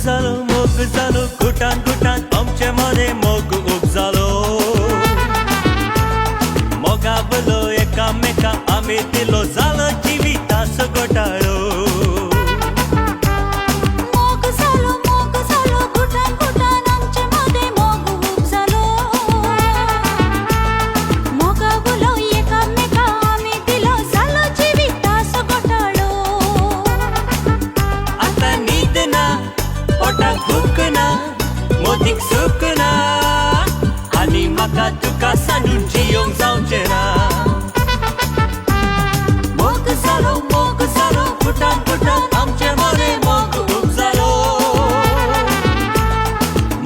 झालो घुटान घुटान आमचे मरे मोग उपजालो मोगावलो एकामेका आमी दिलो जालो जिविताचो घोटाळो मोदीक सुकना आनी म्हाका तुका सांडून जियोंक जावचें ना मोग जालो घुटान घुटान आमचे मरे मोग उपजालो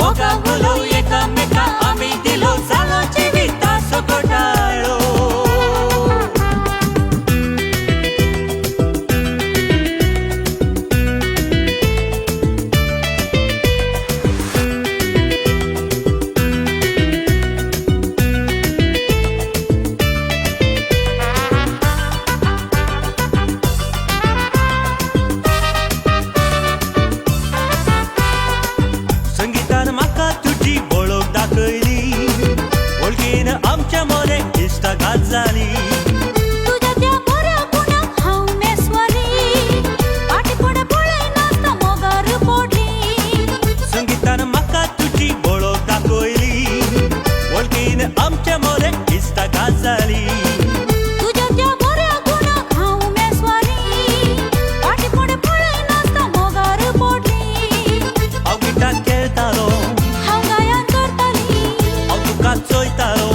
मोगावलो एकामेका आमी दिलो जालो जिविताचो घोटाळो आमच्या मोरे इश्टा घात जाली तुझ्या त्या बऱ्या गुणाक हांव मेसवाली पाटी फुडें पळय नासता मोगार पडली संगीतान म्हाका तुजी वळख दाखयली वळखीन आमच्या मोरे इश्टा घात जाली तुझ्या त्या बऱ्या गुणाक हांव मेसवाली पाटी फुडें पळय नासता मोगार पडली हांव गिटार खेळटालो हांव गायन करताली हांव तुका चोयतालो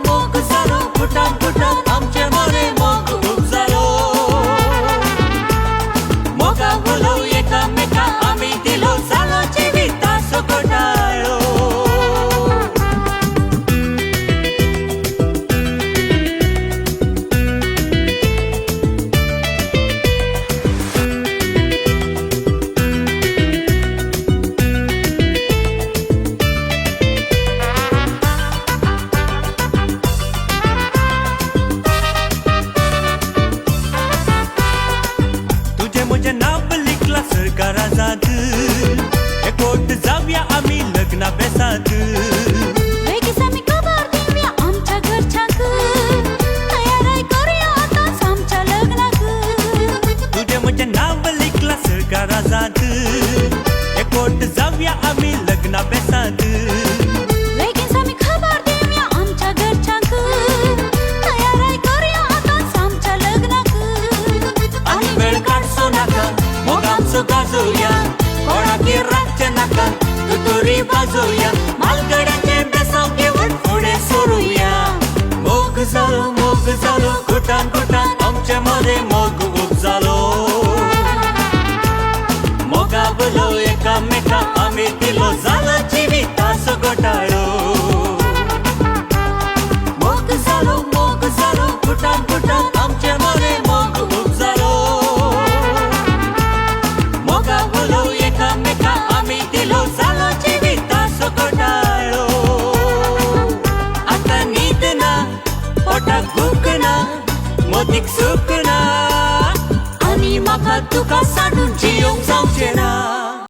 मोग जालो घुटान घुटान आमचे मरे मोग उपजालो मोगावलो एकामेका आमी दिलो जालो जिविताचो घोटाळो म्हजें नांव लिखला सरकाराजांत एकवट जावया आमी लग्ना बेसांत बेगीच आमी खबर दिवया आमच्या घरच्यांक तयारी करूया आतांच आमच्या लग्नाक तुजें म्हजें नांव लिखला सरकाराजांत एकवट जावया आमी लग्ना बेसांत बेगीच आमी खबर दिवया आमच्या घरच्यांक तयारी करूया आतांच आमच्या लग्नाक आनी वेळ काडचो नाका मोग आमचो गाजोवया कोणाकीर राखचें नाका तुतुरी वाजोवया मालगड्याचें बेसांव घेवन फुडें सरुया मोग जालो घुटान घुटान आमचे मरे मोग उपजालो मोगावलो एकामेका आमी दिलो जालो जिविताचो घोटाळो मोग जालो घुटान घुटान आमचे मरे मोग उपजालो मोगावलो एकामेका आमी दिलो जालो जिविताचो घोटाळो आतां न्हीद ना पोटाक भूक ना मोदीक सुकना आनी म्हाका तुका सांडून